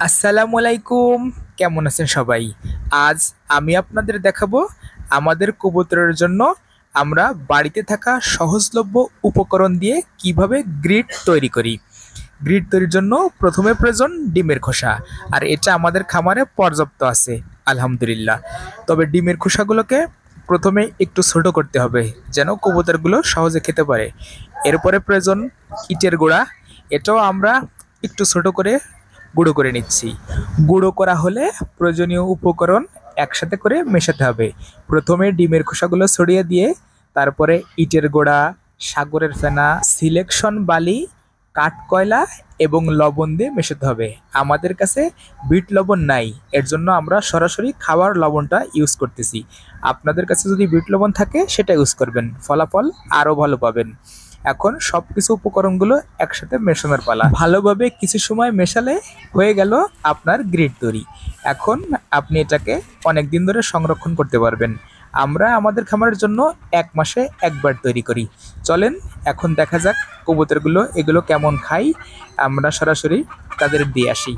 আসসালামু আলাইকুম। কেমন আছেন সবাই? আজ আমি আপনাদের দেখাবো আমাদের কবুতরের জন্য আমরা বাড়িতে থাকা সহজলভ্য উপকরণ দিয়ে কিভাবে গ্রিড তৈরি করি। গ্রিড তৈরির জন্য প্রথমে প্রয়োজন ডিমের খোসা, আর এটা আমাদের খামারে পর্যাপ্ত আছে আলহামদুলিল্লাহ। তবে ডিমের খোসাগুলোকে প্রথমে একটু ছোট করতে হবে যেন কবুতরগুলো সহজে খেতে পারে। এরপরে প্রয়োজন ইটের গুঁড়া, এটাও আমরা একটু ছোট করে গুঁড়ো করে নিচ্ছি। গুঁড়ো করা হলে প্রয়োজনীয় উপকরণ একসাথে করে মেশাতে হবে। প্রথমে ডিমের খোসাগুলো ছড়িয়ে দিয়ে তারপরে ইটের গোড়া, সাগরের ফেনা, সিলেকশন বালি, কাঠকয়লা এবং লবণ দিয়ে মেশাতে হবে। আমাদের কাছে বিট লবণ নাই, এর জন্য আমরা সরাসরি খাবার লবণটা ইউজ করতেছি। আপনাদের কাছে যদি বিট লবণ থাকে সেটা ইউজ করবেন, ফলাফল আরও ভালো পাবেন। এখন সব কিছু উপকরণগুলো একসাথে মেশানোর পালা। ভালোভাবে কিছু সময় মেশালে হয়ে গেল আপনার গ্রিড তৈরি। এখন আপনি এটাকে অনেক দিন ধরে সংরক্ষণ করতে পারবেন। আমরা আমাদের খামারের জন্য 1 মাসে একবার তৈরি করি। চলেন এখন দেখা যাক কবুতরগুলো এগুলো কেমন খাই, আমরা সরাসরি তাদের দিয়ে আসি।